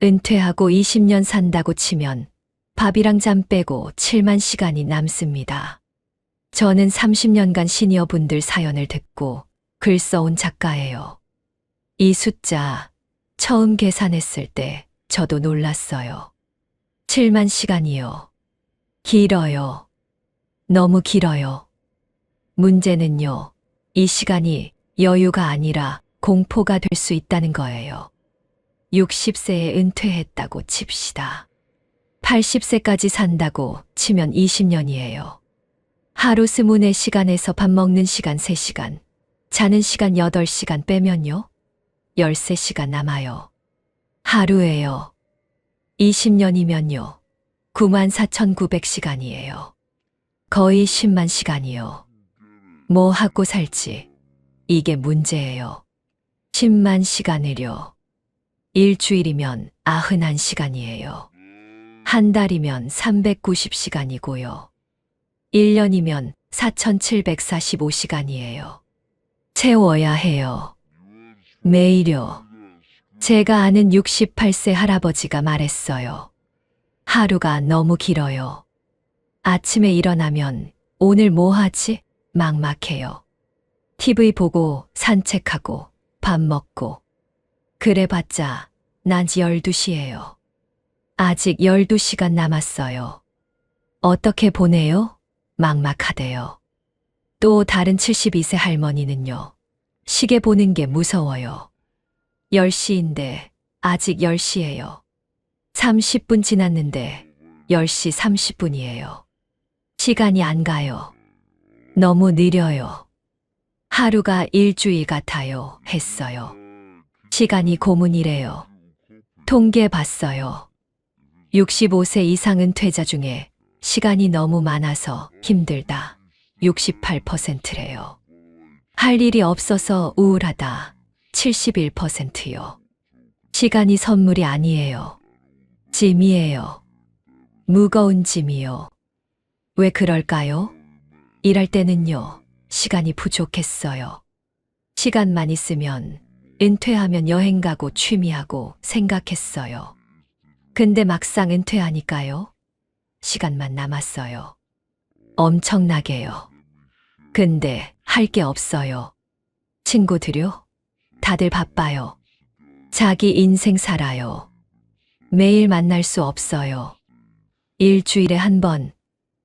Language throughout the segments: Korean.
은퇴하고 20년 산다고 치면 밥이랑 잠 빼고 7만 시간이 남습니다. 저는 30년간 시니어분들 사연을 듣고 글 써온 작가예요. 이 숫자 처음 계산했을 때 저도 놀랐어요. 7만 시간이요. 길어요. 너무 길어요. 문제는요, 이 시간이 여유가 아니라 공포가 될 수 있다는 거예요. 60세에 은퇴했다고 칩시다. 80세까지 산다고 치면 20년이에요. 하루 24시간에서 밥 먹는 시간 3시간, 자는 시간 8시간 빼면요, 13시간 남아요. 하루에요. 20년이면요, 94,900시간이에요. 거의 10만 시간이요. 뭐 하고 살지, 이게 문제예요. 10만 시간을요. 일주일이면 91시간이에요. 한 달이면 390시간이고요. 1년이면 4,745시간이에요. 채워야 해요. 매일요. 제가 아는 68세 할아버지가 말했어요. 하루가 너무 길어요. 아침에 일어나면 오늘 뭐 하지? 막막해요. TV 보고 산책하고 밥 먹고 그래봤자 낮 12시예요. 아직 12시간 남았어요. 어떻게 보내요? 막막하대요. 또 다른 72세 할머니는요. 시계 보는 게 무서워요. 10시인데 아직 10시예요. 30분 지났는데 10시 30분이에요. 시간이 안 가요. 너무 느려요. 하루가 일주일 같아요. 했어요. 시간이 고문이래요. 통계 봤어요. 65세 이상 은퇴자 중에 시간이 너무 많아서 힘들다. 68%래요. 할 일이 없어서 우울하다. 71%요. 시간이 선물이 아니에요. 짐이에요. 무거운 짐이요. 왜 그럴까요? 일할 때는요, 시간이 부족했어요. 시간만 있으면 은퇴하면 여행 가고 취미하고 생각했어요. 근데 막상 은퇴하니까요, 시간만 남았어요. 엄청나게요. 근데 할 게 없어요. 친구들요? 다들 바빠요. 자기 인생 살아요. 매일 만날 수 없어요. 일주일에 한 번,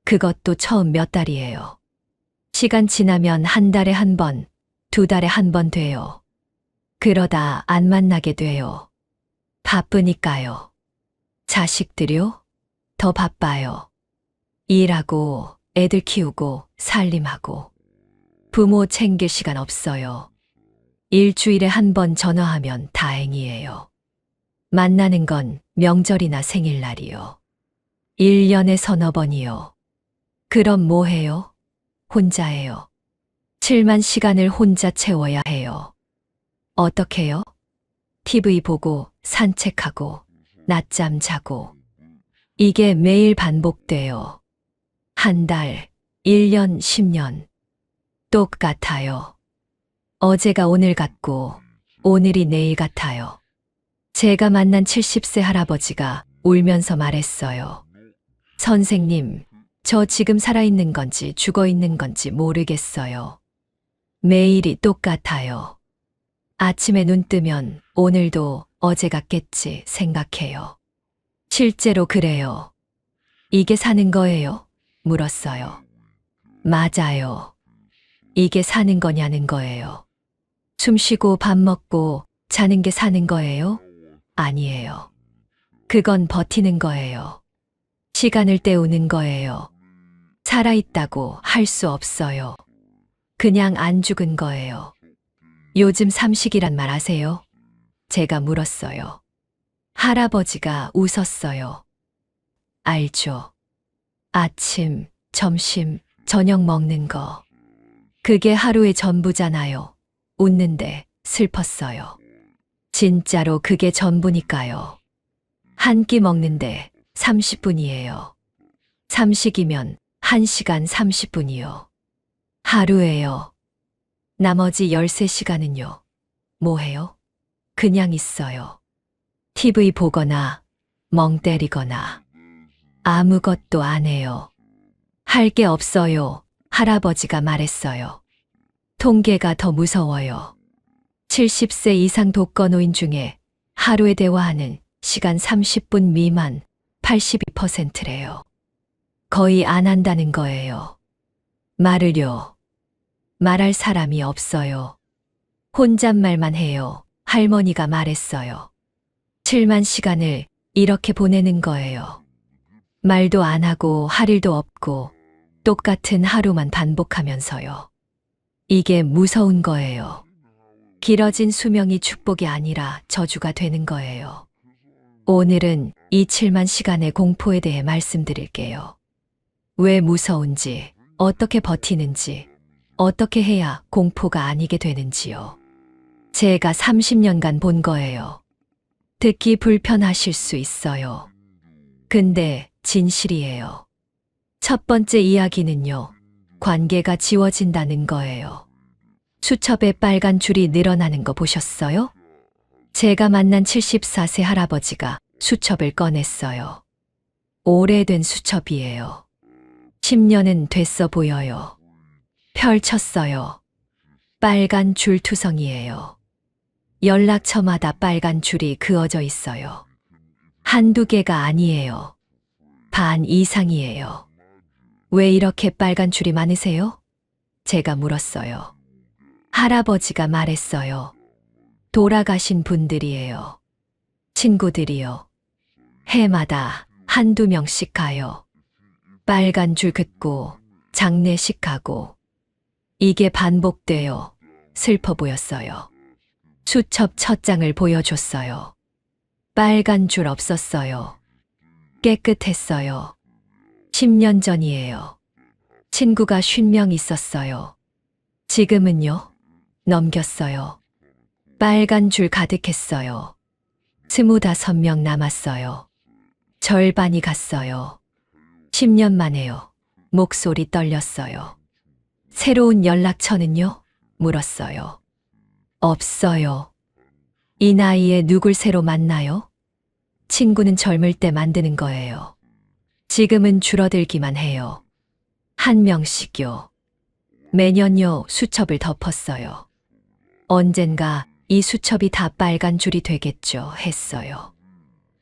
그것도 처음 몇 달이에요. 시간 지나면 한 달에 한 번, 2달에 한 번 돼요. 그러다 안 만나게 돼요. 바쁘니까요. 자식들요? 더 바빠요. 일하고, 애들 키우고, 살림하고. 부모 챙길 시간 없어요. 일주일에 한 번 전화하면 다행이에요. 만나는 건 명절이나 생일날이요. 1년에 서너 번이요. 그럼 뭐 해요? 혼자 해요. 7만 시간을 혼자 채워야 해요. 어떻게요? TV 보고, 산책하고, 낮잠 자고. 이게 매일 반복돼요. 한 달, 1년, 10년. 똑같아요. 어제가 오늘 같고, 오늘이 내일 같아요. 제가 만난 70세 할아버지가 울면서 말했어요. 선생님, 저 지금 살아있는 건지 죽어 있는 건지 모르겠어요. 매일이 똑같아요. 아침에 눈 뜨면 오늘도 어제 같겠지 생각해요. 실제로 그래요. 이게 사는 거예요? 물었어요. 맞아요. 이게 사는 거냐는 거예요. 숨 쉬고 밥 먹고 자는 게 사는 거예요? 아니에요. 그건 버티는 거예요. 시간을 때우는 거예요. 살아있다고 할 수 없어요. 그냥 안 죽은 거예요. 요즘 삼식이란 말 아세요? 제가 물었어요. 할아버지가 웃었어요. 알죠. 아침, 점심, 저녁 먹는 거. 그게 하루의 전부잖아요. 웃는데 슬펐어요. 진짜로 그게 전부니까요. 한 끼 먹는데 30분이에요. 삼식이면 1시간 30분이요. 하루에요. 나머지 13시간은요. 뭐 해요? 그냥 있어요. TV 보거나 멍 때리거나 아무것도 안 해요. 할 게 없어요. 할아버지가 말했어요. 통계가 더 무서워요. 70세 이상 독거노인 중에 하루에 대화하는 시간 30분 미만 82%래요. 거의 안 한다는 거예요. 말을요. 말할 사람이 없어요. 혼잣말만 해요. 할머니가 말했어요. 7만 시간을 이렇게 보내는 거예요. 말도 안 하고 할 일도 없고 똑같은 하루만 반복하면서요. 이게 무서운 거예요. 길어진 수명이 축복이 아니라 저주가 되는 거예요. 오늘은 이 7만 시간의 공포에 대해 말씀드릴게요. 왜 무서운지, 어떻게 버티는지, 어떻게 해야 공포가 아니게 되는지요. 제가 30년간 본 거예요. 듣기 불편하실 수 있어요. 근데 진실이에요. 첫 번째 이야기는요, 관계가 지워진다는 거예요. 수첩에 빨간 줄이 늘어나는 거 보셨어요? 제가 만난 74세 할아버지가 수첩을 꺼냈어요. 오래된 수첩이에요. 10년은 됐어 보여요. 펼쳤어요. 빨간 줄 투성이에요. 연락처마다 빨간 줄이 그어져 있어요. 한두 개가 아니에요. 반 이상이에요. 왜 이렇게 빨간 줄이 많으세요? 제가 물었어요. 할아버지가 말했어요. 돌아가신 분들이에요. 친구들이요. 해마다 한두 명씩 가요. 빨간 줄 긋고 장례식 가고. 이게 반복돼요. 슬퍼 보였어요. 수첩 첫 장을 보여줬어요. 빨간 줄 없었어요. 깨끗했어요. 10년 전이에요. 친구가 50명 있었어요. 지금은요? 넘겼어요. 빨간 줄 가득했어요. 25명 남았어요. 절반이 갔어요. 10년 만에요. 목소리 떨렸어요. 새로운 연락처는요? 물었어요. 없어요. 이 나이에 누굴 새로 만나요? 친구는 젊을 때 만드는 거예요. 지금은 줄어들기만 해요. 한 명씩요. 매년요 수첩을 덮었어요. 언젠가 이 수첩이 다 빨간 줄이 되겠죠 했어요.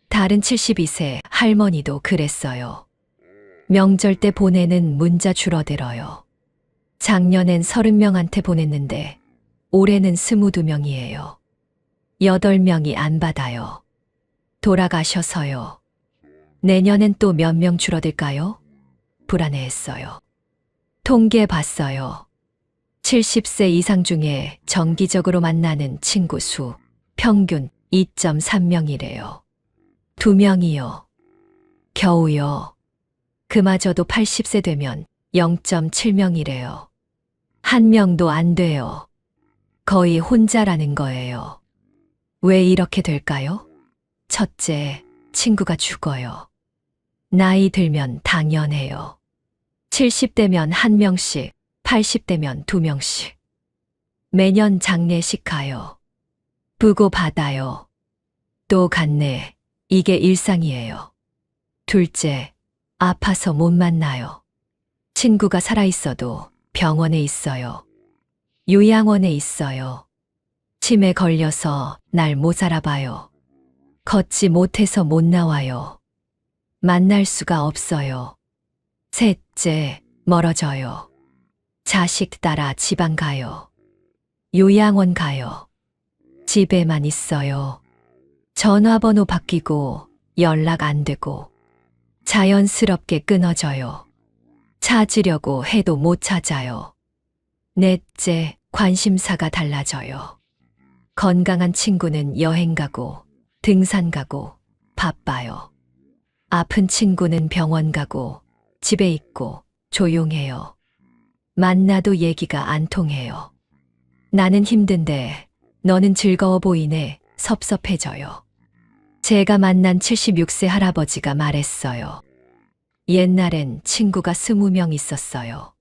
다른 72세 할머니도 그랬어요. 명절 때 보내는 문자 줄어들어요. 작년엔 30명한테 보냈는데 올해는 22명이에요. 8명이 안 받아요. 돌아가셔서요. 내년엔 또 몇 명 줄어들까요? 불안해했어요. 통계 봤어요. 70세 이상 중에 정기적으로 만나는 친구 수 평균 2.3명이래요. 2명이요. 겨우요. 그마저도 80세 되면 0.7명이래요. 한 명도 안 돼요. 거의 혼자라는 거예요. 왜 이렇게 될까요? 첫째, 친구가 죽어요. 나이 들면 당연해요. 70대면 1명씩, 80대면 2명씩. 매년 장례식 가요. 부고 받아요. 또 갔네. 이게 일상이에요. 둘째, 아파서 못 만나요. 친구가 살아있어도 병원에 있어요. 요양원에 있어요. 치매 걸려서 날 못 알아봐요. 걷지 못해서 못 나와요. 만날 수가 없어요. 셋째, 멀어져요. 자식 따라 지방 가요. 요양원 가요. 집에만 있어요. 전화번호 바뀌고 연락 안 되고 자연스럽게 끊어져요. 찾으려고 해도 못 찾아요. 넷째, 관심사가 달라져요. 건강한 친구는 여행 가고 등산 가고 바빠요. 아픈 친구는 병원 가고 집에 있고 조용해요. 만나도 얘기가 안 통해요. 나는 힘든데 너는 즐거워 보이네. 섭섭해져요. 제가 만난 76세 할아버지가 말했어요. 옛날엔 친구가 20명 있었어요.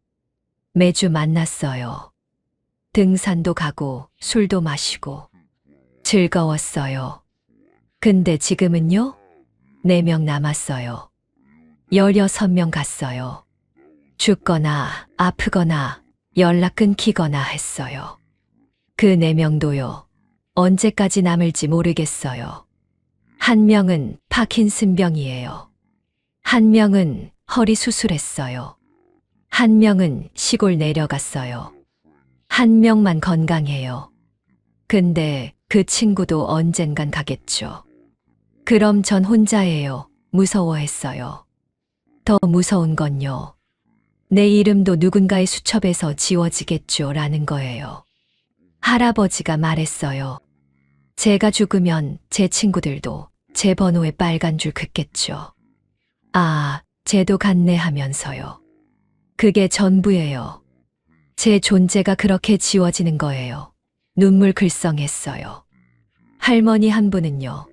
매주 만났어요. 등산도 가고 술도 마시고 즐거웠어요. 근데 지금은요? 4명 남았어요. 16명 갔어요. 죽거나 아프거나 연락 끊기거나 했어요. 그 4명도요. 언제까지 남을지 모르겠어요. 한 명은 파킨슨병이에요. 한 명은 허리 수술했어요. 한 명은 시골 내려갔어요. 한 명만 건강해요. 근데 그 친구도 언젠간 가겠죠. 그럼 전 혼자예요. 무서워했어요. 더 무서운 건요. 내 이름도 누군가의 수첩에서 지워지겠죠 라는 거예요. 할아버지가 말했어요. 제가 죽으면 제 친구들도 제 번호에 빨간 줄 긋겠죠. 아, 쟤도 갔네 하면서요. 그게 전부예요. 제 존재가 그렇게 지워지는 거예요. 눈물 글썽했어요. 할머니 한 분은요.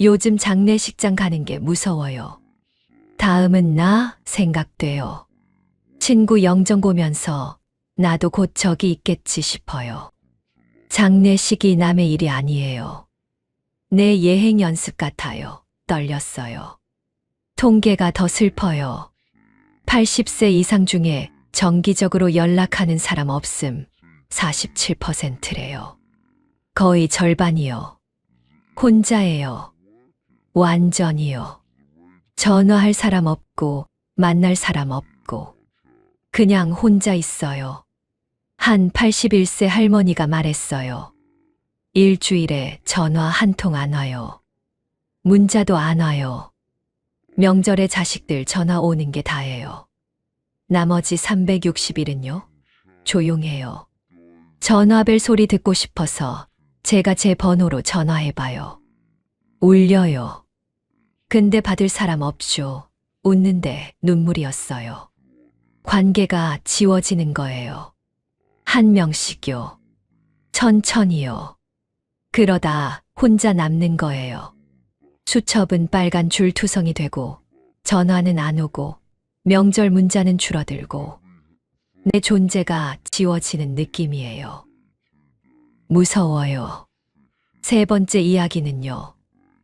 요즘 장례식장 가는 게 무서워요. 다음은 나 생각돼요. 친구 영정 보면서 나도 곧 저기 있겠지 싶어요. 장례식이 남의 일이 아니에요. 내 예행 연습 같아요. 떨렸어요. 통계가 더 슬퍼요. 80세 이상 중에 정기적으로 연락하는 사람 없음 47%래요. 거의 절반이요. 혼자예요. 완전히요. 전화할 사람 없고 만날 사람 없고 그냥 혼자 있어요. 한 81세 할머니가 말했어요. 일주일에 전화 한 통 안 와요. 문자도 안 와요. 명절에 자식들 전화 오는 게 다예요. 나머지 360일은요? 조용해요. 전화벨 소리 듣고 싶어서 제가 제 번호로 전화해봐요. 울려요. 근데 받을 사람 없죠. 웃는데 눈물이었어요. 관계가 지워지는 거예요. 한 명씩요. 천천히요. 그러다 혼자 남는 거예요. 수첩은 빨간 줄투성이 되고 전화는 안 오고 명절 문자는 줄어들고 내 존재가 지워지는 느낌이에요. 무서워요. 세 번째 이야기는요.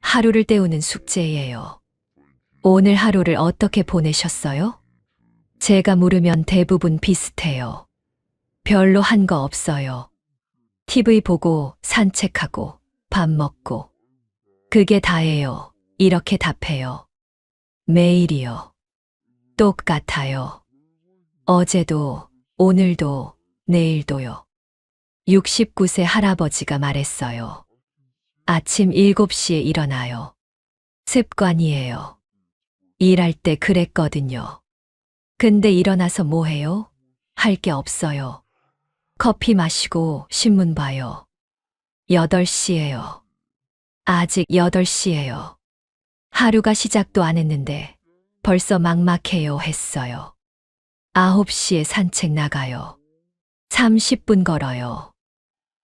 하루를 때우는 숙제예요. 오늘 하루를 어떻게 보내셨어요? 제가 물으면 대부분 비슷해요. 별로 한 거 없어요. TV 보고 산책하고 밥 먹고 그게 다예요. 이렇게 답해요. 매일이요. 똑같아요. 어제도 오늘도 내일도요. 69세 할아버지가 말했어요. 아침 7시에 일어나요. 습관이에요. 일할 때 그랬거든요. 근데 일어나서 뭐 해요? 할 게 없어요. 커피 마시고 신문 봐요. 8시예요. 아직 8시예요. 하루가 시작도 안 했는데 벌써 막막해요 했어요. 9시에 산책 나가요. 30분 걸어요.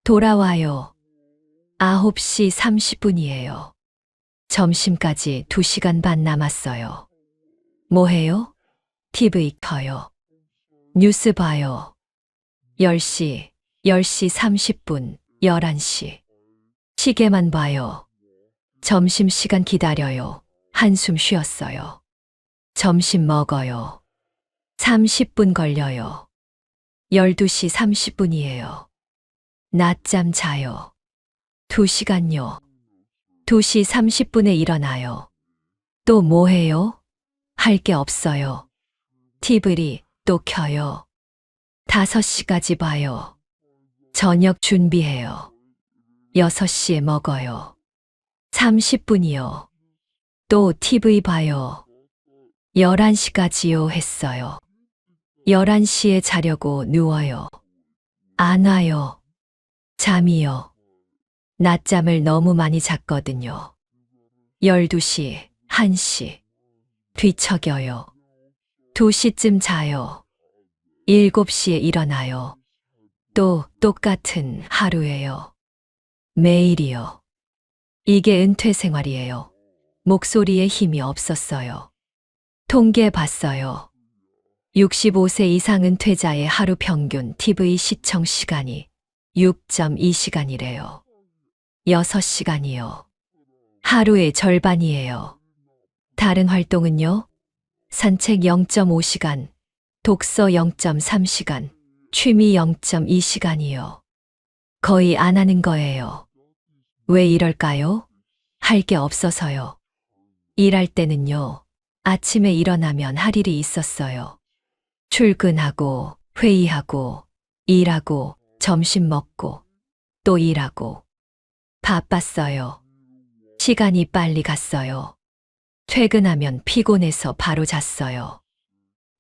돌아와요. 9시 30분이에요. 점심까지 2시간 반 남았어요. 뭐 해요? TV 켜요. 뉴스 봐요. 10시, 10시 30분, 11시. 시계만 봐요. 점심시간 기다려요. 한숨 쉬었어요. 점심 먹어요. 30분 걸려요. 12시 30분이에요. 낮잠 자요. 2시간요. 2시 30분에 일어나요. 또 뭐 해요? 할 게 없어요. TV 또 켜요. 5시까지 봐요. 저녁 준비해요. 6시에 먹어요. 30분이요. 또 TV 봐요. 11시까지요 했어요. 11시에 자려고 누워요. 안 와요. 잠이요. 낮잠을 너무 많이 잤거든요. 12시, 1시. 뒤척여요. 2시쯤 자요. 7시에 일어나요. 또 똑같은 하루예요. 매일이요. 이게 은퇴 생활이에요. 목소리에 힘이 없었어요. 통계 봤어요. 65세 이상 은퇴자의 하루 평균 TV 시청 시간이 6.2시간이래요. 6시간이요. 하루의 절반이에요. 다른 활동은요? 산책 0.5시간, 독서 0.3시간, 취미 0.2시간이요. 거의 안 하는 거예요. 왜 이럴까요? 할 게 없어서요. 일할 때는요, 아침에 일어나면 할 일이 있었어요. 출근하고, 회의하고, 일하고, 점심 먹고, 또 일하고. 바빴어요. 시간이 빨리 갔어요. 퇴근하면 피곤해서 바로 잤어요.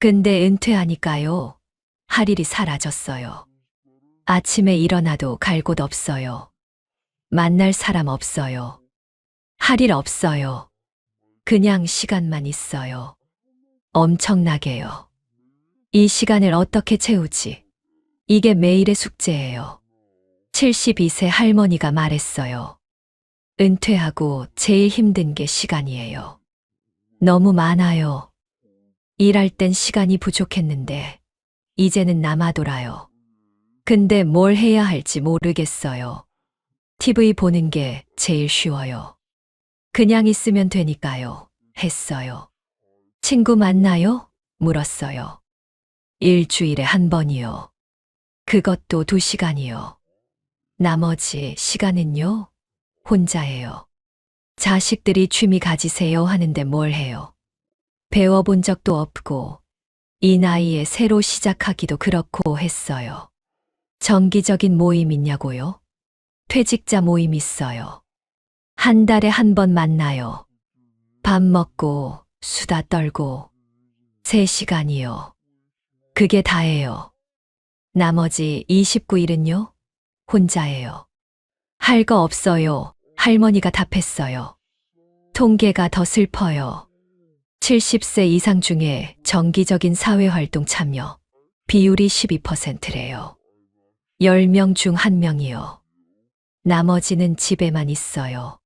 근데 은퇴하니까요, 할 일이 사라졌어요. 아침에 일어나도 갈 곳 없어요. 만날 사람 없어요. 할 일 없어요. 그냥 시간만 있어요. 엄청나게요. 이 시간을 어떻게 채우지? 이게 매일의 숙제예요. 72세 할머니가 말했어요. 은퇴하고 제일 힘든 게 시간이에요. 너무 많아요. 일할 땐 시간이 부족했는데, 이제는 남아돌아요. 근데 뭘 해야 할지 모르겠어요. TV 보는 게 제일 쉬워요. 그냥 있으면 되니까요. 했어요. 친구 만나요? 물었어요. 일주일에 한 번이요. 그것도 2시간이요. 나머지 시간은요? 혼자예요. 자식들이 취미 가지세요 하는데 뭘 해요? 배워본 적도 없고, 이 나이에 새로 시작하기도 그렇고 했어요. 정기적인 모임 있냐고요? 퇴직자 모임 있어요. 한 달에 한 번 만나요. 밥 먹고, 수다 떨고, 3시간이요. 그게 다예요. 나머지 29일은요? 혼자예요. 할 거 없어요. 할머니가 답했어요. 통계가 더 슬퍼요. 70세 이상 중에 정기적인 사회활동 참여 비율이 12%래요. 10명 중 1명이요. 나머지는 집에만 있어요.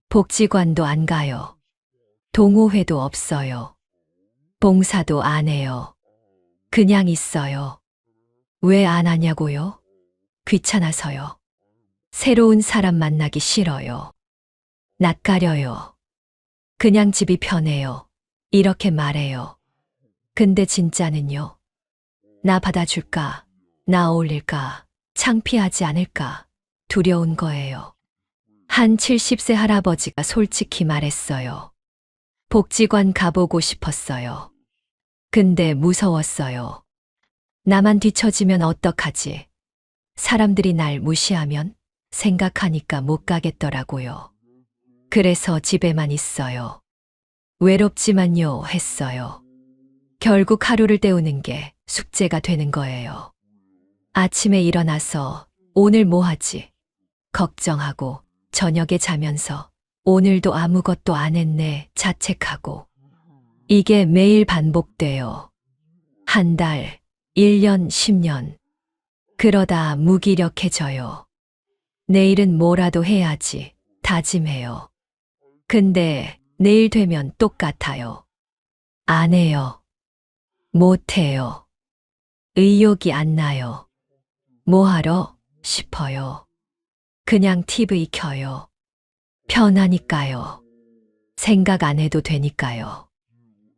복지관도 안 가요. 동호회도 없어요. 봉사도 안 해요. 그냥 있어요. 왜 안 하냐고요? 귀찮아서요. 새로운 사람 만나기 싫어요. 낯가려요. 그냥 집이 편해요. 이렇게 말해요. 근데 진짜는요? 나 받아줄까? 나 어울릴까? 창피하지 않을까? 두려운 거예요. 한 70세 할아버지가 솔직히 말했어요. 복지관 가보고 싶었어요. 근데 무서웠어요. 나만 뒤처지면 어떡하지? 사람들이 날 무시하면 생각하니까 못 가겠더라고요. 그래서 집에만 있어요. 외롭지만요 했어요. 결국 하루를 때우는 게 숙제가 되는 거예요. 아침에 일어나서 오늘 뭐 하지? 걱정하고 저녁에 자면서 오늘도 아무것도 안 했네 자책하고. 이게 매일 반복돼요. 한 달, 1년, 10년. 그러다 무기력해져요. 내일은 뭐라도 해야지 다짐해요. 근데 내일 되면 똑같아요. 안 해요. 못 해요. 의욕이 안 나요. 뭐 하러 싶어요. 그냥 TV 켜요. 편하니까요. 생각 안 해도 되니까요.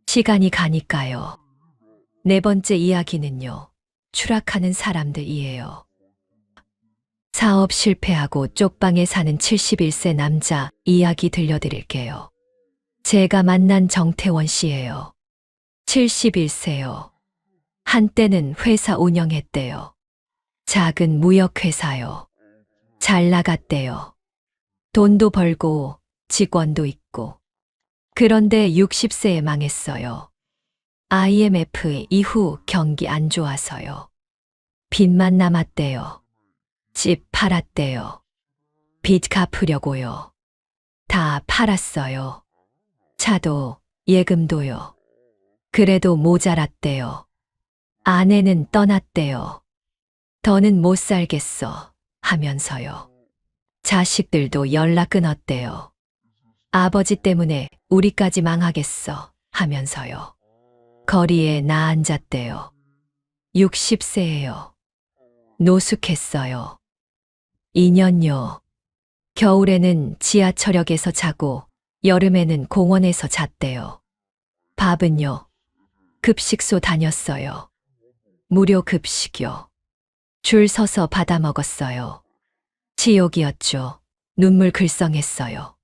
시간이 가니까요. 4번째 이야기는요. 추락하는 사람들이에요. 사업 실패하고 쪽방에 사는 71세 남자 이야기 들려드릴게요. 제가 만난 정태원 씨예요. 71세요. 한때는 회사 운영했대요. 작은 무역회사요. 잘 나갔대요. 돈도 벌고 직원도 있고. 그런데 60세에 망했어요. IMF 이후 경기 안 좋아서요. 빚만 남았대요. 집 팔았대요. 빚 갚으려고요. 다 팔았어요. 차도 예금도요. 그래도 모자랐대요. 아내는 떠났대요. 더는 못 살겠어 하면서요. 자식들도 연락 끊었대요. 아버지 때문에 우리까지 망하겠어 하면서요. 거리에 나 앉았대요. 60세예요. 노숙했어요. 2년요. 겨울에는 지하철역에서 자고 여름에는 공원에서 잤대요. 밥은요? 급식소 다녔어요. 무료 급식요. 줄 서서 받아 먹었어요. 지옥이었죠. 눈물 글썽했어요.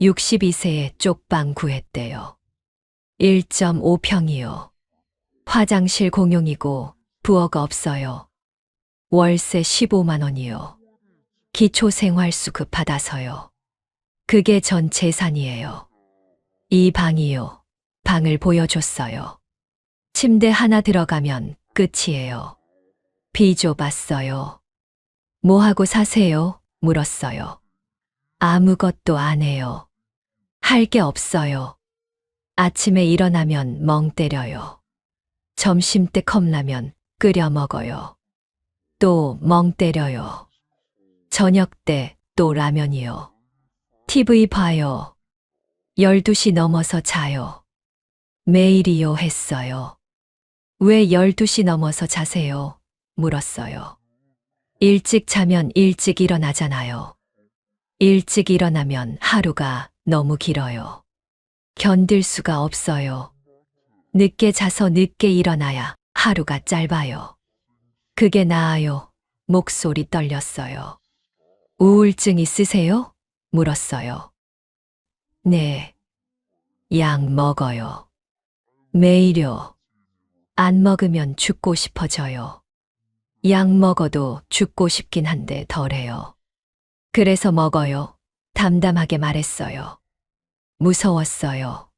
62세에 쪽방 구했대요. 1.5평이요. 화장실 공용이고 부엌 없어요. 월세 15만 원이요. 기초생활수급 받아서요. 그게 전 재산이에요. 이 방이요. 방을 보여줬어요. 침대 하나 들어가면 끝이에요. 비좁았어요. 뭐 하고 사세요? 물었어요. 아무것도 안 해요. 할 게 없어요. 아침에 일어나면 멍 때려요. 점심때 컵라면 끓여 먹어요. 또 멍 때려요. 저녁 때 또 라면이요. TV 봐요. 12시 넘어서 자요. 매일이요 했어요. 왜 12시 넘어서 자세요? 물었어요. 일찍 자면 일찍 일어나잖아요. 일찍 일어나면 하루가 너무 길어요. 견딜 수가 없어요. 늦게 자서 늦게 일어나야 하루가 짧아요. 그게 나아요. 목소리 떨렸어요. 우울증 있으세요? 물었어요. 네. 약 먹어요. 매일요. 안 먹으면 죽고 싶어져요. 약 먹어도 죽고 싶긴 한데 덜해요. 그래서 먹어요. 담담하게 말했어요. 무서웠어요.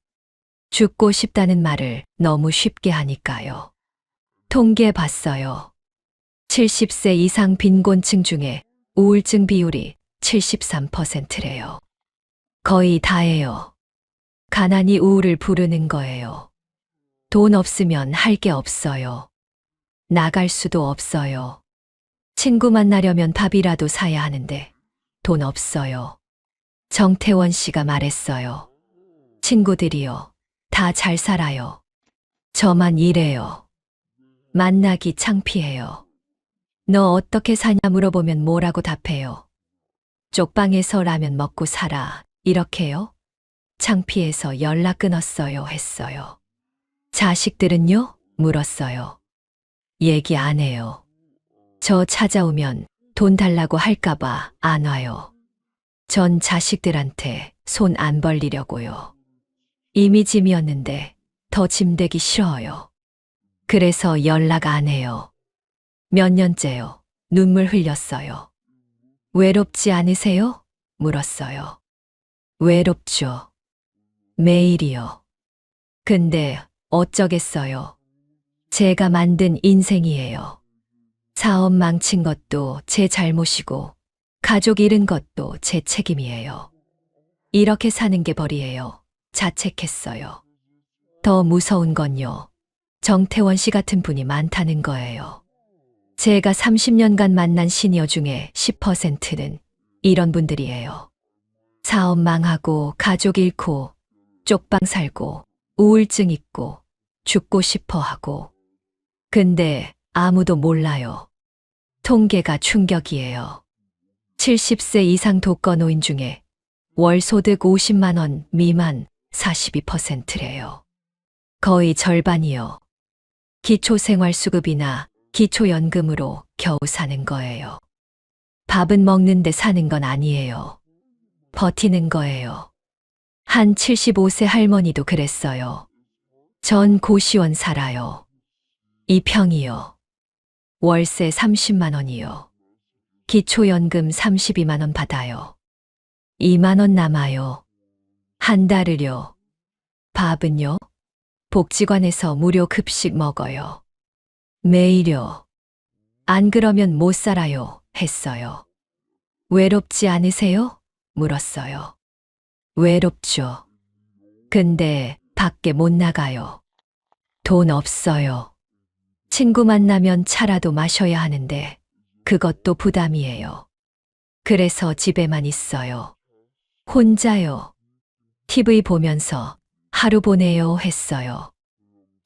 죽고 싶다는 말을 너무 쉽게 하니까요. 통계 봤어요. 70세 이상 빈곤층 중에 우울증 비율이 73%래요. 거의 다예요. 가난이 우울을 부르는 거예요. 돈 없으면 할 게 없어요. 나갈 수도 없어요. 친구 만나려면 밥이라도 사야 하는데 돈 없어요. 정태원 씨가 말했어요. 친구들이요. 다 잘 살아요. 저만 이래요. 만나기 창피해요. 너 어떻게 사냐 물어보면 뭐라고 답해요? 쪽방에서 라면 먹고 살아. 이렇게요? 창피해서 연락 끊었어요. 했어요. 자식들은요? 물었어요. 얘기 안 해요. 저 찾아오면 돈 달라고 할까봐 안 와요. 전 자식들한테 손 안 벌리려고요. 이미 짐이었는데 더 짐되기 싫어요. 그래서 연락 안 해요. 몇 년째요. 눈물 흘렸어요. 외롭지 않으세요? 물었어요. 외롭죠. 매일이요. 근데 어쩌겠어요. 제가 만든 인생이에요. 사업 망친 것도 제 잘못이고 가족 잃은 것도 제 책임이에요. 이렇게 사는 게 벌이에요. 자책했어요. 더 무서운 건요. 정태원 씨 같은 분이 많다는 거예요. 제가 30년간 만난 시니어 중에 10%는 이런 분들이에요. 사업 망하고 가족 잃고 쪽방 살고 우울증 있고 죽고 싶어 하고. 근데 아무도 몰라요. 통계가 충격이에요. 70세 이상 독거노인 중에 월 소득 50만 원 미만 42%래요. 거의 절반이요. 기초생활수급이나 기초연금으로 겨우 사는 거예요. 밥은 먹는데 사는 건 아니에요. 버티는 거예요. 한 75세 할머니도 그랬어요. 전 고시원 살아요. 2평이요. 월세 30만 원이요. 기초연금 32만 원 받아요. 2만 원 남아요. 한 달을요. 밥은요? 복지관에서 무료 급식 먹어요. 매일요. 안 그러면 못 살아요. 했어요. 외롭지 않으세요? 물었어요. 외롭죠. 근데 밖에 못 나가요. 돈 없어요. 친구 만나면 차라도 마셔야 하는데 그것도 부담이에요. 그래서 집에만 있어요. 혼자요. TV 보면서 하루 보내요 했어요.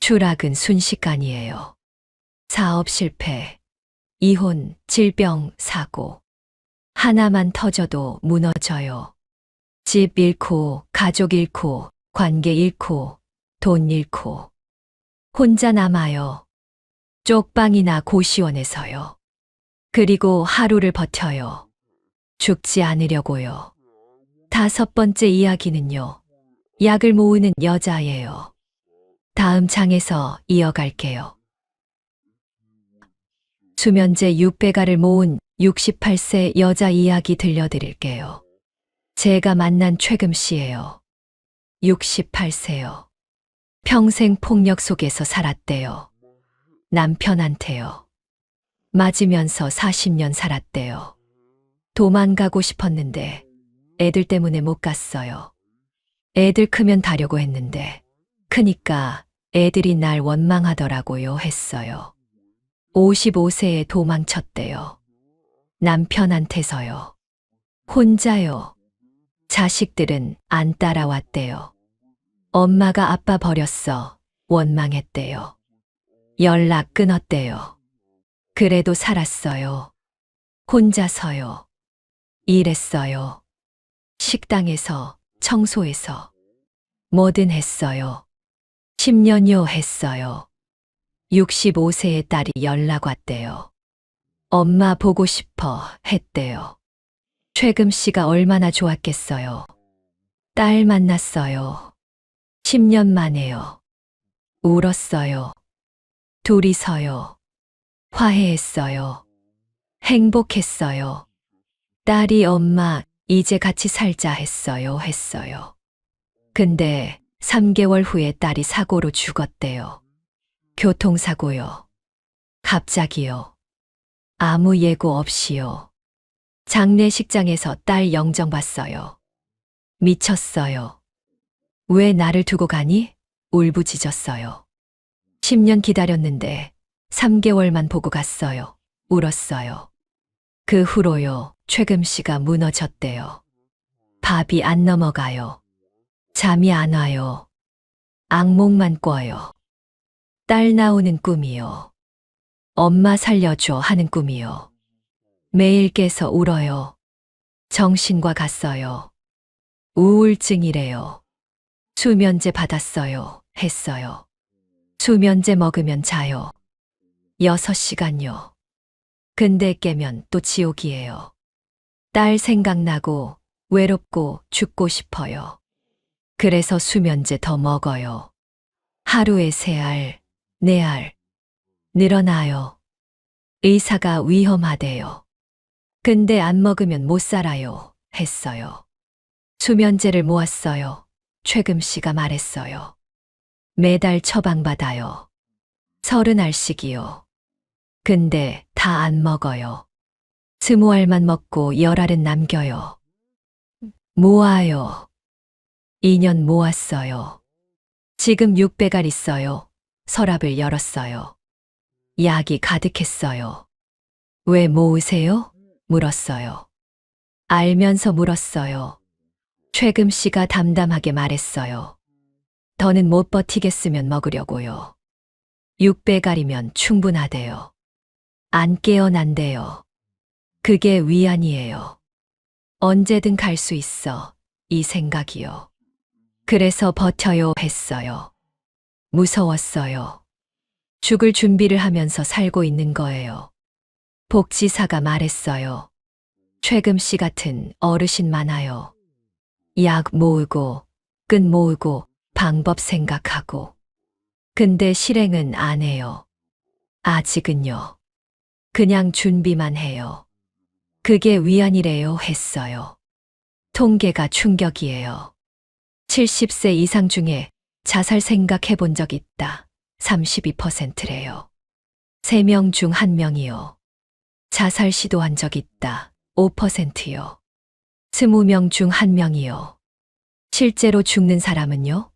추락은 순식간이에요. 사업 실패, 이혼, 질병, 사고. 하나만 터져도 무너져요. 집 잃고, 가족 잃고, 관계 잃고, 돈 잃고. 혼자 남아요. 쪽방이나 고시원에서요. 그리고 하루를 버텨요. 죽지 않으려고요. 5번째 이야기는요. 약을 모으는 여자예요. 다음 장에서 이어갈게요. 수면제 6배가를 모은 68세 여자 이야기 들려드릴게요. 제가 만난 최금 씨예요. 68세요. 평생 폭력 속에서 살았대요. 남편한테요. 맞으면서 40년 살았대요. 도망가고 싶었는데 애들 때문에 못 갔어요. 애들 크면 다려고 했는데 크니까 애들이 날 원망하더라고요 했어요. 55세에 도망쳤대요. 남편한테서요. 혼자요. 자식들은 안 따라왔대요. 엄마가 아빠 버렸어. 원망했대요. 연락 끊었대요. 그래도 살았어요. 혼자서요. 일했어요. 식당에서, 청소해서. 뭐든 했어요. 10년여 했어요. 65세의 딸이 연락 왔대요. 엄마 보고 싶어 했대요. 최금 씨가 얼마나 좋았겠어요. 딸 만났어요. 10년 만에요. 울었어요. 둘이서요. 화해했어요. 행복했어요. 딸이 엄마 이제 같이 살자 했어요. 근데 3개월 후에 딸이 사고로 죽었대요. 교통사고요. 갑자기요. 아무 예고 없이요. 장례식장에서 딸 영정봤어요. 미쳤어요. 왜 나를 두고 가니? 울부짖었어요. 10년 기다렸는데 3개월만 보고 갔어요. 울었어요. 그 후로요. 최금 씨가 무너졌대요. 밥이 안 넘어가요. 잠이 안 와요. 악몽만 꿔요. 딸 나오는 꿈이요. 엄마 살려줘 하는 꿈이요. 매일 깨서 울어요. 정신과 갔어요. 우울증이래요. 수면제 받았어요. 했어요. 수면제 먹으면 자요. 6시간요. 근데 깨면 또 지옥이에요. 딸 생각나고 외롭고 죽고 싶어요. 그래서 수면제 더 먹어요. 하루에 3알, 4알. 늘어나요. 의사가 위험하대요. 근데 안 먹으면 못 살아요. 했어요. 수면제를 모았어요. 최금 씨가 말했어요. 매달 처방받아요. 30알씩이요. 근데 다 안 먹어요. 20알만 먹고 10알은 남겨요. 모아요. 2년 모았어요. 지금 600알 있어요. 서랍을 열었어요. 약이 가득했어요. 왜 모으세요? 물었어요. 알면서 물었어요. 최금 씨가 담담하게 말했어요. 더는 못 버티겠으면 먹으려고요. 600알이면 충분하대요. 안 깨어난대요. 그게 위안이에요. 언제든 갈 수 있어. 이 생각이요. 그래서 버텨요 했어요. 무서웠어요. 죽을 준비를 하면서 살고 있는 거예요. 복지사가 말했어요. 최금 씨 같은 어르신 많아요. 약 모으고, 끈 모으고, 방법 생각하고. 근데 실행은 안 해요. 아직은요. 그냥 준비만 해요. 그게 위안이래요 했어요. 통계가 충격이에요. 70세 이상 중에 자살 생각해 본 적 있다. 32%래요. 3명 중 1명이요. 자살 시도한 적 있다. 5%요. 20명 중 1명이요. 실제로 죽는 사람은요?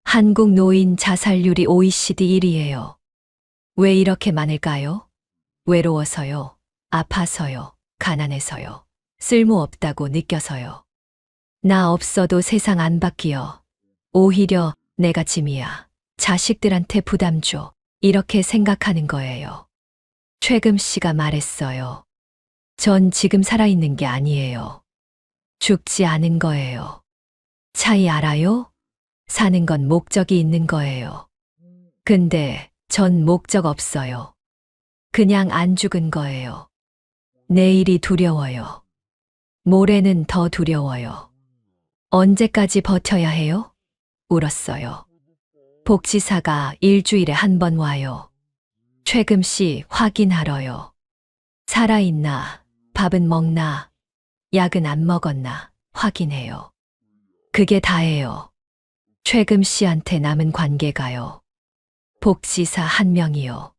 한국 노인 자살률이 OECD 1위예요. 왜 이렇게 많을까요? 외로워서요. 아파서요. 가난해서요. 쓸모없다고 느껴서요. 나 없어도 세상 안 바뀌어. 오히려 내가 짐이야. 자식들한테 부담 줘. 이렇게 생각하는 거예요. 최금 씨가 말했어요. 전 지금 살아있는 게 아니에요. 죽지 않은 거예요. 차이 알아요? 사는 건 목적이 있는 거예요. 근데 전 목적 없어요. 그냥 안 죽은 거예요. 내일이 두려워요. 모레는 더 두려워요. 언제까지 버텨야 해요? 울었어요. 복지사가 일주일에 한 번 와요. 최금씨 확인하러요. 살아있나, 밥은 먹나, 약은 안 먹었나 확인해요. 그게 다예요. 최금씨한테 남은 관계가요. 복지사 한 명이요.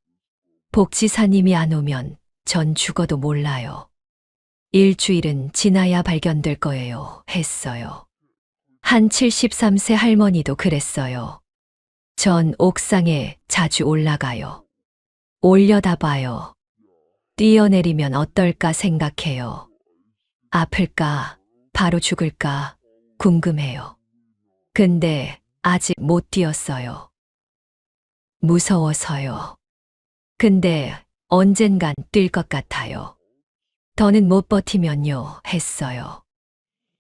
복지사님이 안 오면 전 죽어도 몰라요. 일주일은 지나야 발견될 거예요. 했어요. 한 73세 할머니도 그랬어요. 전 옥상에 자주 올라가요. 올려다봐요. 뛰어내리면 어떨까 생각해요. 아플까, 바로 죽을까 궁금해요. 근데 아직 못 뛰었어요. 무서워서요. 근데 언젠간 뛸 것 같아요. 더는 못 버티면요. 했어요.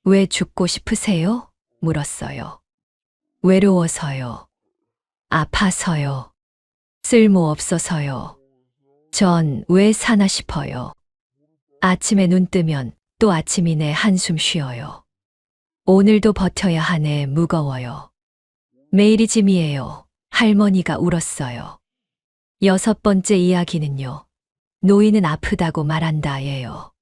왜 죽고 싶으세요? 물었어요. 외로워서요. 아파서요. 쓸모없어서요. 전 왜 사나 싶어요. 아침에 눈 뜨면 또 아침이네 한숨 쉬어요. 오늘도 버텨야 하네 무거워요. 매일이 짐이에요. 할머니가 울었어요. 6번째 이야기는요. 노인은 아프다고 말한다예요.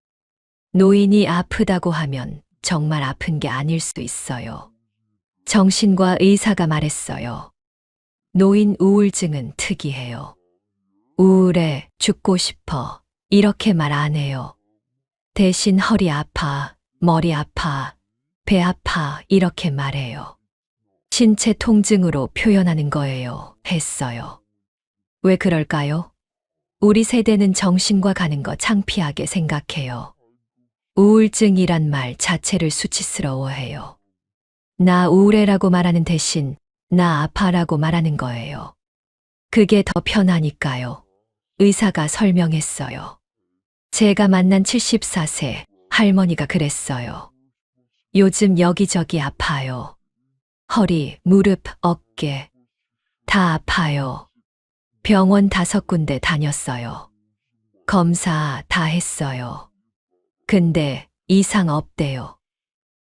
노인이 아프다고 하면 정말 아픈 게 아닐 수 있어요. 정신과 의사가 말했어요. 노인 우울증은 특이해요. 우울해, 죽고 싶어, 이렇게 말 안 해요. 대신 허리 아파, 머리 아파, 배 아파, 이렇게 말해요. 신체 통증으로 표현하는 거예요. 했어요. 왜 그럴까요? 우리 세대는 정신과 가는 거 창피하게 생각해요. 우울증이란 말 자체를 수치스러워해요. 나 우울해라고 말하는 대신 나 아파라고 말하는 거예요. 그게 더 편하니까요. 의사가 설명했어요. 제가 만난 74세 할머니가 그랬어요. 요즘 여기저기 아파요. 허리, 무릎, 어깨 다 아파요. 병원 5군데 다녔어요. 검사 다 했어요. 근데 이상 없대요.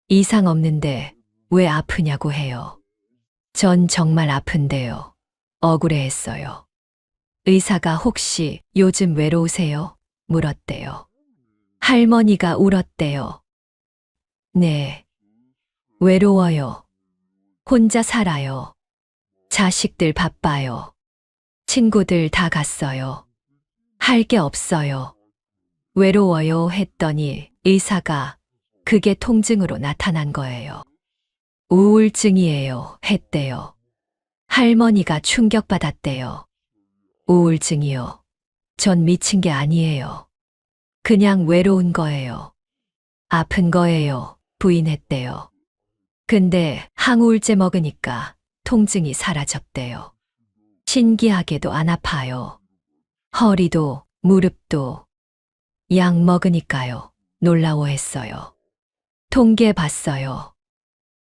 이상 없는데 왜 아프냐고 해요. 전 정말 아픈데요. 억울해했어요. 의사가 혹시 요즘 외로우세요? 물었대요. 할머니가 울었대요. 네. 외로워요. 혼자 살아요. 자식들 바빠요. 친구들 다 갔어요. 할 게 없어요. 외로워요 했더니 의사가 그게 통증으로 나타난 거예요. 우울증이에요 했대요. 할머니가 충격받았대요. 우울증이요. 전 미친 게 아니에요. 그냥 외로운 거예요. 아픈 거예요. 부인했대요. 근데 항우울제 먹으니까 통증이 사라졌대요. 신기하게도 안 아파요. 허리도 무릎도 약 먹으니까요. 놀라워했어요. 통계 봤어요.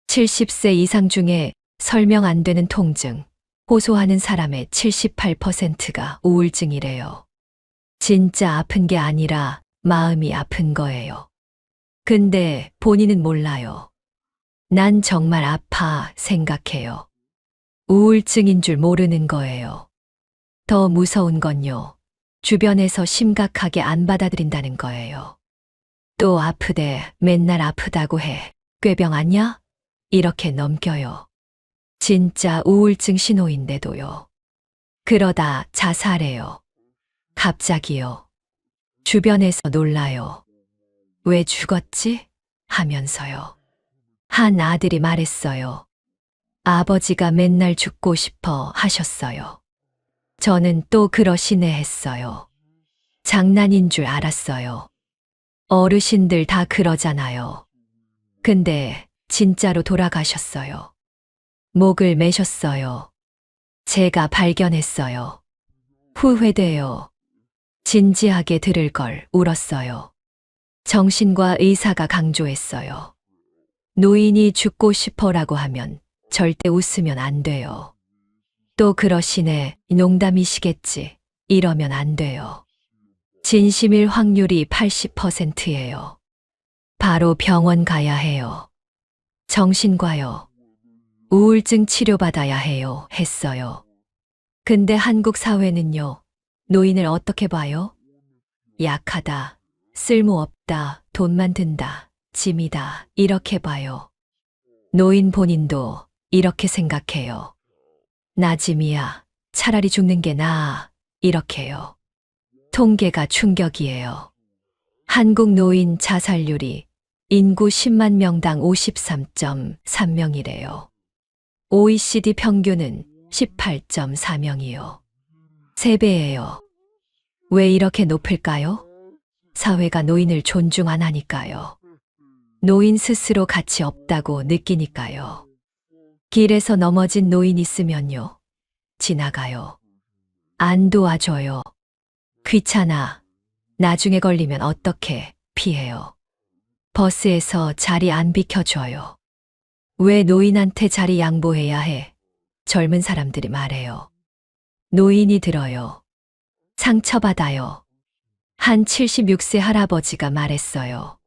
70세 이상 중에 설명 안 되는 통증, 호소하는 사람의 78%가 우울증이래요. 진짜 아픈 게 아니라 마음이 아픈 거예요. 근데 본인은 몰라요. 난 정말 아파 생각해요. 우울증인 줄 모르는 거예요. 더 무서운 건요. 주변에서 심각하게 안 받아들인다는 거예요. 또 아프대, 맨날 아프다고 해. 꾀병 아냐? 이렇게 넘겨요. 진짜 우울증 신호인데도요. 그러다 자살해요. 갑자기요. 주변에서 놀라요. 왜 죽었지? 하면서요. 한 아들이 말했어요. 아버지가 맨날 죽고 싶어 하셨어요. 저는 또 그러시네 했어요. 장난인 줄 알았어요. 어르신들 다 그러잖아요. 근데 진짜로 돌아가셨어요. 목을 매셨어요. 제가 발견했어요. 후회돼요. 진지하게 들을 걸 울었어요. 정신과 의사가 강조했어요. 노인이 죽고 싶어라고 하면 절대 웃으면 안 돼요. 또 그러시네, 농담이시겠지. 이러면 안 돼요. 진심일 확률이 80%예요. 바로 병원 가야 해요. 정신과요. 우울증 치료받아야 해요. 했어요. 근데 한국 사회는요, 노인을 어떻게 봐요? 약하다, 쓸모없다, 돈만 든다, 짐이다, 이렇게 봐요. 노인 본인도 이렇게 생각해요. 나 짐이야. 차라리 죽는 게 나아. 이렇게요. 통계가 충격이에요. 한국 노인 자살률이 인구 10만 명당 53.3명이래요. OECD 평균은 18.4명이요. 3배예요. 왜 이렇게 높을까요? 사회가 노인을 존중 안 하니까요. 노인 스스로 가치 없다고 느끼니까요. 길에서 넘어진 노인 있으면요. 지나가요. 안 도와줘요. 귀찮아. 나중에 걸리면 어떻게 피해요. 버스에서 자리 안 비켜줘요. 왜 노인한테 자리 양보해야 해? 젊은 사람들이 말해요. 노인이 들어요. 상처받아요. 한 76세 할아버지가 말했어요.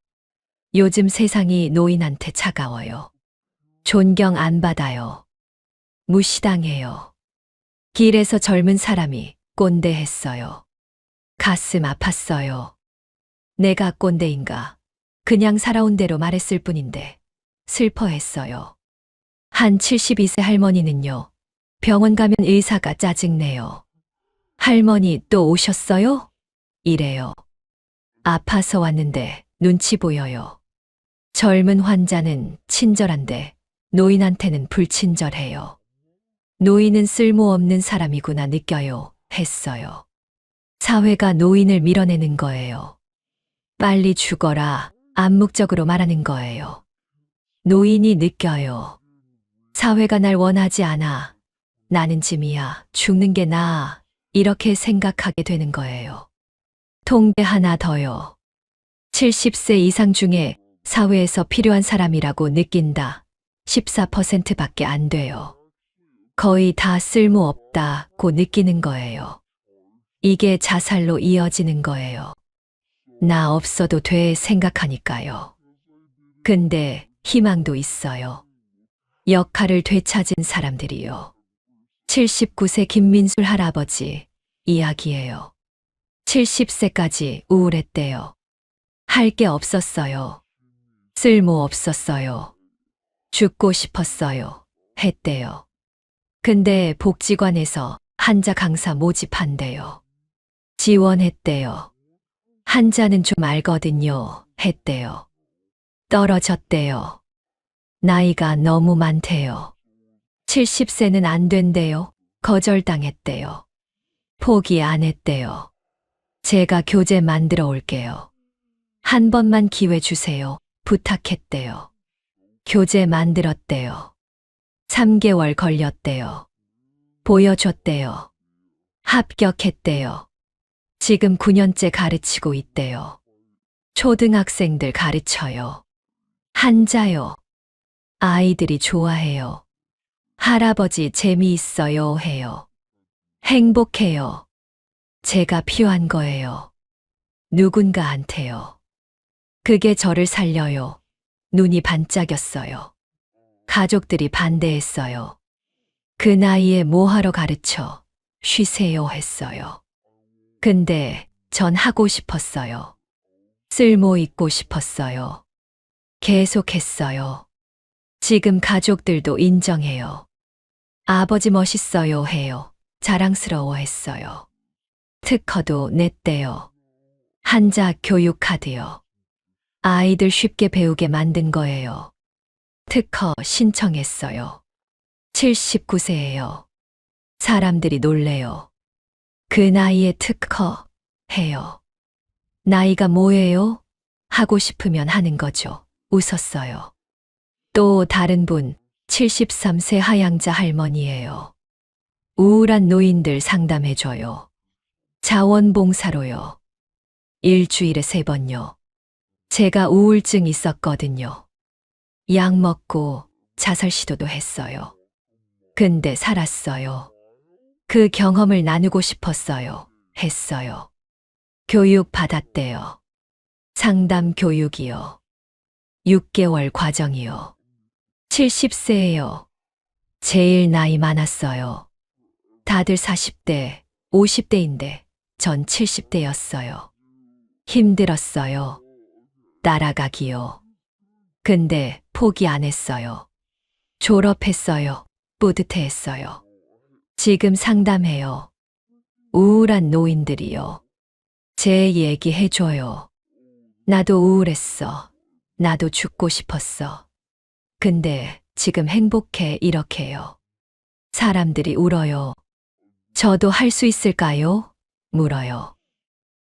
요즘 세상이 노인한테 차가워요. 존경 안 받아요. 무시당해요. 길에서 젊은 사람이 꼰대했어요. 가슴 아팠어요. 내가 꼰대인가? 그냥 살아온 대로 말했을 뿐인데 슬퍼했어요. 한 72세 할머니는요. 병원 가면 의사가 짜증내요. 할머니 또 오셨어요? 이래요. 아파서 왔는데 눈치 보여요. 젊은 환자는 친절한데 노인한테는 불친절해요. 노인은 쓸모없는 사람이구나 느껴요. 했어요. 사회가 노인을 밀어내는 거예요. 빨리 죽어라. 암묵적으로 말하는 거예요. 노인이 느껴요. 사회가 날 원하지 않아. 나는 짐이야. 죽는 게 나아. 이렇게 생각하게 되는 거예요. 통계 하나 더요. 70세 이상 중에 사회에서 필요한 사람이라고 느낀다. 14%밖에 안 돼요. 거의 다 쓸모없다고 느끼는 거예요. 이게 자살로 이어지는 거예요. 나 없어도 돼 생각하니까요. 근데 희망도 있어요. 역할을 되찾은 사람들이요. 79세 김민술 할아버지 이야기예요. 70세까지 우울했대요. 할 게 없었어요. 쓸모 없었어요. 죽고 싶었어요. 했대요. 근데 복지관에서 환자 강사 모집한대요. 지원했대요. 환자는 좀 알거든요. 했대요. 떨어졌대요. 나이가 너무 많대요. 70세는 안 된대요. 거절당했대요. 포기 안 했대요. 제가 교재 만들어 올게요. 한 번만 기회 주세요. 부탁했대요. 교재 만들었대요. 3개월 걸렸대요. 보여줬대요. 합격했대요. 지금 9년째 가르치고 있대요. 초등학생들 가르쳐요. 한자요. 아이들이 좋아해요. 할아버지 재미있어요 해요. 행복해요. 제가 필요한 거예요. 누군가한테요. 그게 저를 살려요. 눈이 반짝였어요. 가족들이 반대했어요. 그 나이에 뭐하러 가르쳐? 쉬세요 했어요. 근데 전 하고 싶었어요. 쓸모 있고 싶었어요. 계속했어요. 지금 가족들도 인정해요. 아버지 멋있어요 해요. 자랑스러워 했어요. 특허도 냈대요. 한자 교육 카드요. 아이들 쉽게 배우게 만든 거예요. 특허 신청했어요. 79세예요. 사람들이 놀래요. 그 나이에 특허 해요. 나이가 뭐예요? 하고 싶으면 하는 거죠. 웃었어요. 또 다른 분, 73세 하양자 할머니예요. 우울한 노인들 상담해줘요. 자원봉사로요. 일주일에 3번요. 제가 우울증 있었거든요. 약 먹고 자살 시도도 했어요. 근데 살았어요. 그 경험을 나누고 싶었어요. 했어요. 교육 받았대요. 상담 교육이요. 6개월 과정이요. 70세예요. 제일 나이 많았어요. 다들 40대, 50대인데 전 70대였어요. 힘들었어요. 따라가기요. 근데 포기 안 했어요. 졸업했어요. 뿌듯해했어요. 지금 상담해요. 우울한 노인들이요. 제 얘기 해줘요. 나도 우울했어. 나도 죽고 싶었어. 근데 지금 행복해 이렇게요. 사람들이 울어요. 저도 할 수 있을까요? 물어요.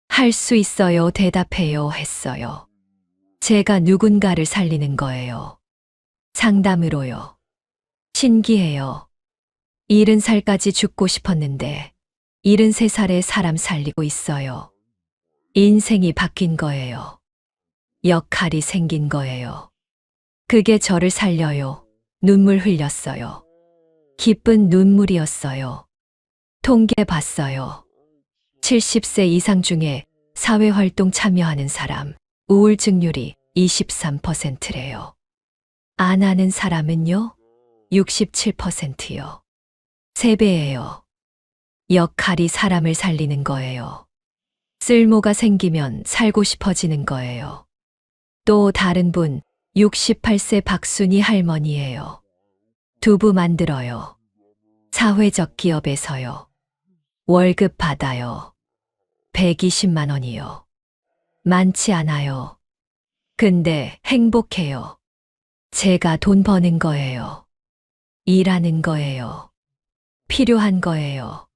할 수 있어요. 대답해요. 했어요. 제가 누군가를 살리는 거예요. 상담으로요. 신기해요. 70살까지 죽고 싶었는데 73살에 사람 살리고 있어요. 인생이 바뀐 거예요. 역할이 생긴 거예요. 그게 저를 살려요. 눈물 흘렸어요. 기쁜 눈물이었어요. 통계 봤어요. 70세 이상 중에 사회활동 참여하는 사람, 우울증률이 23%래요. 안 하는 사람은요? 67%요. 3배예요. 역할이 사람을 살리는 거예요. 쓸모가 생기면 살고 싶어지는 거예요. 또 다른 분, 68세 박순희 할머니예요. 두부 만들어요. 사회적 기업에서요. 월급 받아요. 120만 원이요. 많지 않아요. 근데 행복해요. 제가 돈 버는 거예요. 일하는 거예요. 필요한 거예요.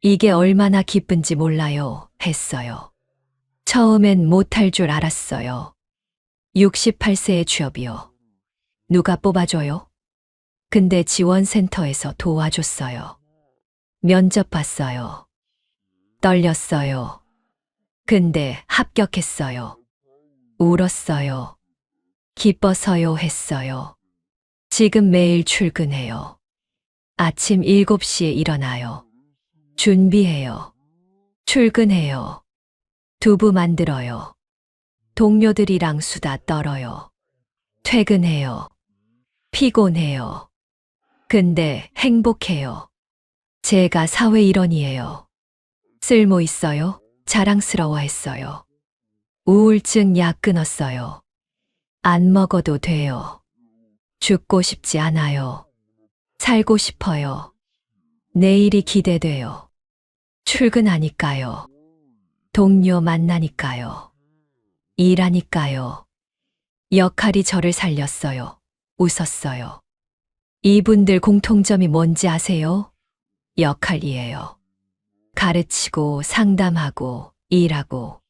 이게 얼마나 기쁜지 몰라요. 했어요. 처음엔 못할 줄 알았어요. 68세의 취업이요. 누가 뽑아줘요? 근데 지원센터에서 도와줬어요. 면접 봤어요. 떨렸어요. 근데 합격했어요. 울었어요. 기뻐서요. 했어요. 지금 매일 출근해요. 아침 7시에 일어나요. 준비해요. 출근해요. 두부 만들어요. 동료들이랑 수다 떨어요. 퇴근해요. 피곤해요. 근데 행복해요. 제가 사회 일원이에요. 쓸모 있어요? 자랑스러워했어요. 우울증 약 끊었어요. 안 먹어도 돼요. 죽고 싶지 않아요. 살고 싶어요. 내일이 기대돼요. 출근하니까요. 동료 만나니까요. 일하니까요. 역할이 저를 살렸어요. 웃었어요. 이분들 공통점이 뭔지 아세요? 역할이에요. 가르치고 상담하고 일하고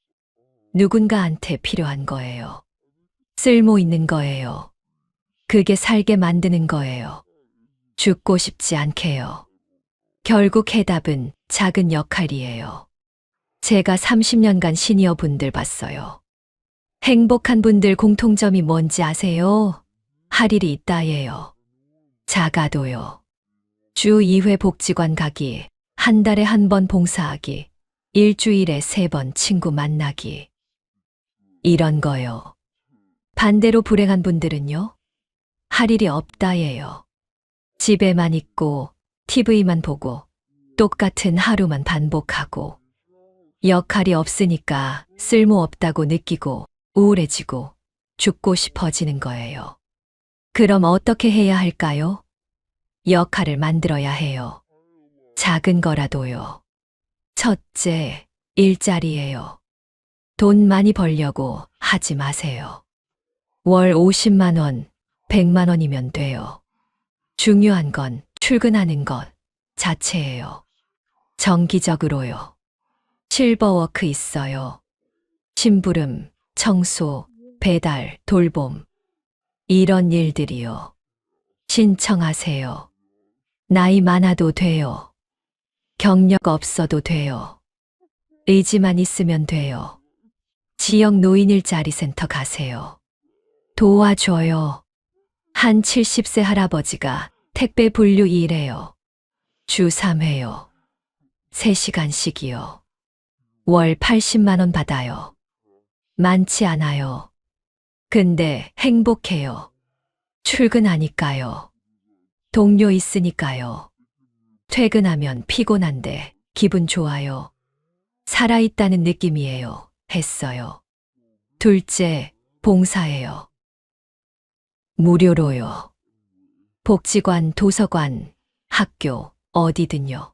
누군가한테 필요한 거예요. 쓸모 있는 거예요. 그게 살게 만드는 거예요. 죽고 싶지 않게요. 결국 해답은 작은 역할이에요. 제가 30년간 시니어 분들 봤어요. 행복한 분들 공통점이 뭔지 아세요? 할 일이 있다예요. 작아도요. 주 2회 복지관 가기, 한 달에 1번 봉사하기, 일주일에 3번 친구 만나기. 이런 거요. 반대로 불행한 분들은요? 할 일이 없다예요. 집에만 있고 TV만 보고 똑같은 하루만 반복하고 역할이 없으니까 쓸모없다고 느끼고 우울해지고 죽고 싶어지는 거예요. 그럼 어떻게 해야 할까요? 역할을 만들어야 해요. 작은 거라도요. 첫째, 일자리예요. 돈 많이 벌려고 하지 마세요. 월 50만 원, 100만 원이면 돼요. 중요한 건 출근하는 것 자체예요. 정기적으로요. 실버워크 있어요. 심부름, 청소, 배달, 돌봄. 이런 일들이요. 신청하세요. 나이 많아도 돼요. 경력 없어도 돼요. 의지만 있으면 돼요. 지역 노인 일자리 센터 가세요. 도와줘요. 한 70세 할아버지가 택배 분류 일해요. 주 3회요. 3시간씩이요. 월 80만 원 받아요. 많지 않아요. 근데 행복해요. 출근하니까요. 동료 있으니까요. 퇴근하면 피곤한데 기분 좋아요. 살아있다는 느낌이에요. 했어요. 둘째, 봉사예요. 무료로요. 복지관, 도서관, 학교, 어디든요.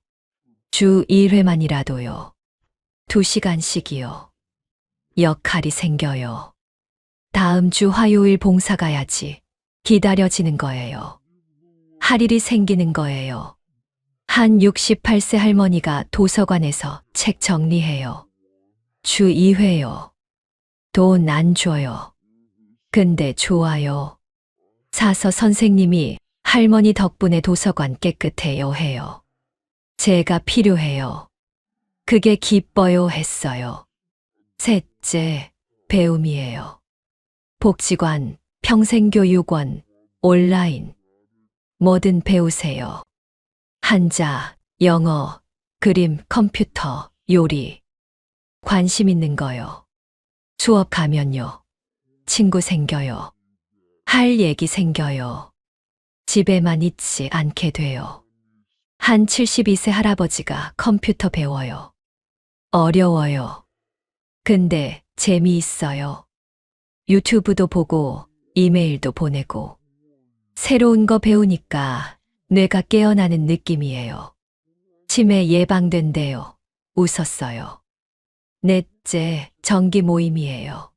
주 1회만이라도요. 2시간씩이요. 역할이 생겨요. 다음 주 화요일 봉사 가야지. 기다려지는 거예요. 할 일이 생기는 거예요. 한 68세 할머니가 도서관에서 책 정리해요. 주 2회요. 돈 안 줘요. 근데 좋아요. 사서 선생님이 할머니 덕분에 도서관 깨끗해요 해요. 제가 필요해요. 그게 기뻐요 했어요. 셋째, 배움이에요. 복지관, 평생교육원, 온라인. 뭐든 배우세요. 한자, 영어, 그림, 컴퓨터, 요리. 관심 있는 거요. 수업 가면요. 친구 생겨요. 할 얘기 생겨요. 집에만 있지 않게 돼요. 한 72세 할아버지가 컴퓨터 배워요. 어려워요. 근데 재미있어요. 유튜브도 보고 이메일도 보내고 새로운 거 배우니까 뇌가 깨어나는 느낌이에요. 치매 예방된대요. 웃었어요. 넷째, 정기 모임이에요.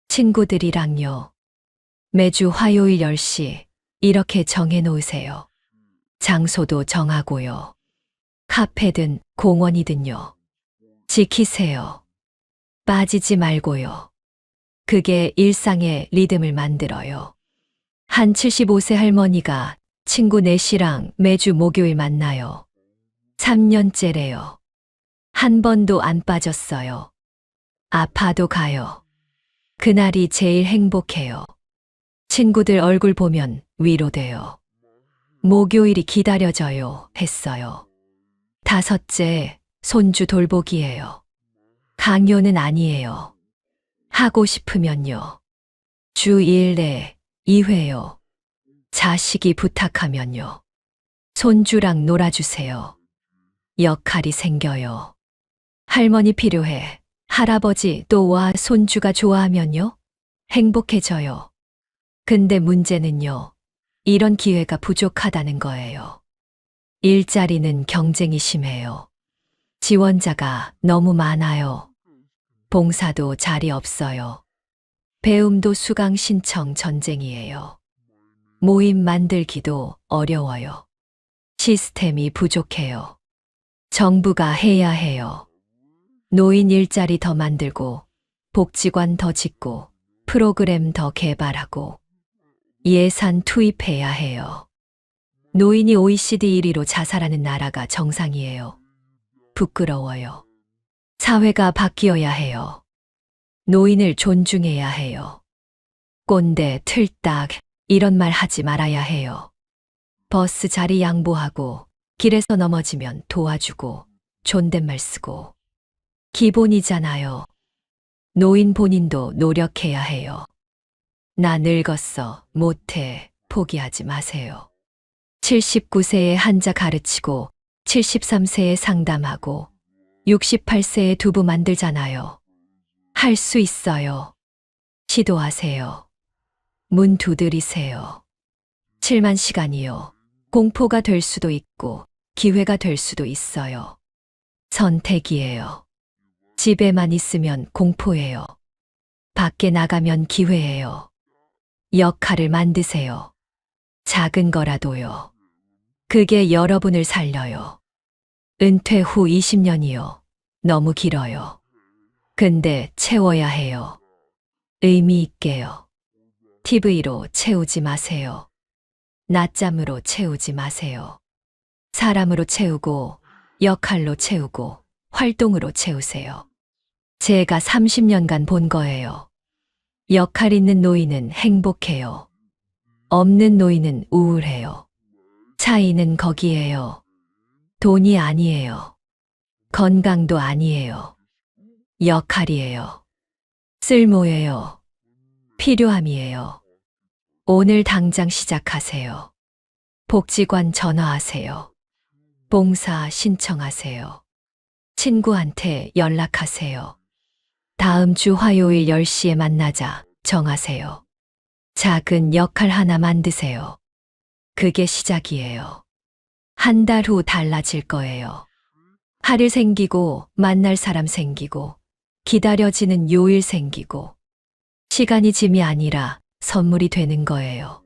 친구들이랑요. 매주 화요일 10시 이렇게 정해 놓으세요. 장소도 정하고요. 카페든 공원이든요. 지키세요. 빠지지 말고요. 그게 일상의 리듬을 만들어요. 한 75세 할머니가 친구 넷이랑 매주 목요일 만나요. 3년째래요. 한 번도 안 빠졌어요. 아파도 가요. 그날이 제일 행복해요. 친구들 얼굴 보면 위로돼요. 목요일이 기다려져요 했어요. 다섯째, 손주 돌보기예요. 강요는 아니에요. 하고 싶으면요. 주 1회, 2회요. 자식이 부탁하면요. 손주랑 놀아주세요. 역할이 생겨요. 할머니 필요해. 할아버지 또 와 손주가 좋아하면요. 행복해져요. 근데 문제는요. 이런 기회가 부족하다는 거예요. 일자리는 경쟁이 심해요. 지원자가 너무 많아요. 봉사도 자리 없어요. 배움도 수강 신청 전쟁이에요. 모임 만들기도 어려워요. 시스템이 부족해요. 정부가 해야 해요. 노인 일자리 더 만들고, 복지관 더 짓고, 프로그램 더 개발하고, 예산 투입해야 해요. 노인이 OECD 1위로 자살하는 나라가 정상이에요. 부끄러워요. 사회가 바뀌어야 해요. 노인을 존중해야 해요. 꼰대, 틀딱 이런 말 하지 말아야 해요. 버스 자리 양보하고 길에서 넘어지면 도와주고 존댓말 쓰고 기본이잖아요. 노인 본인도 노력해야 해요. 나 늙었어, 못해, 포기하지 마세요. 79세에 환자 가르치고 73세에 상담하고 68세에 두부 만들잖아요. 할 수 있어요. 시도하세요. 문 두드리세요. 7만 시간이요. 공포가 될 수도 있고 기회가 될 수도 있어요. 선택이에요. 집에만 있으면 공포예요. 밖에 나가면 기회예요. 역할을 만드세요. 작은 거라도요. 그게 여러분을 살려요. 은퇴 후 20년이요. 너무 길어요. 근데 채워야 해요. 의미 있게요. TV로 채우지 마세요. 낮잠으로 채우지 마세요. 사람으로 채우고, 역할로 채우고, 활동으로 채우세요. 제가 30년간 본 거예요. 역할 있는 노인은 행복해요. 없는 노인은 우울해요. 차이는 거기에요. 돈이 아니에요. 건강도 아니에요. 역할이에요. 쓸모예요. 필요함이에요. 오늘 당장 시작하세요. 복지관 전화하세요. 봉사 신청하세요. 친구한테 연락하세요. 다음 주 화요일 10시에 만나자 정하세요. 작은 역할 하나 만드세요. 그게 시작이에요. 한 달 후 달라질 거예요. 할 일 생기고 만날 사람 생기고 기다려지는 요일 생기고 시간이 짐이 아니라 선물이 되는 거예요.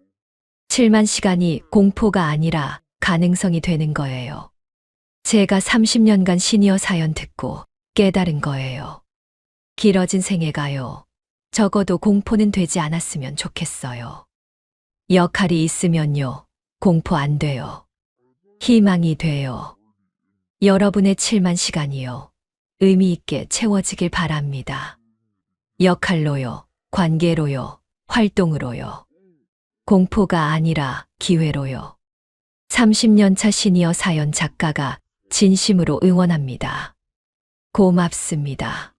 7만 시간이 공포가 아니라 가능성이 되는 거예요. 제가 30년간 시니어 사연 듣고 깨달은 거예요. 길어진 생애가요. 적어도 공포는 되지 않았으면 좋겠어요. 역할이 있으면요. 공포 안 돼요. 희망이 돼요. 여러분의 7만 시간이요. 의미 있게 채워지길 바랍니다. 역할로요. 관계로요. 활동으로요. 공포가 아니라 기회로요. 30년 차 시니어 사연 작가가 진심으로 응원합니다. 고맙습니다.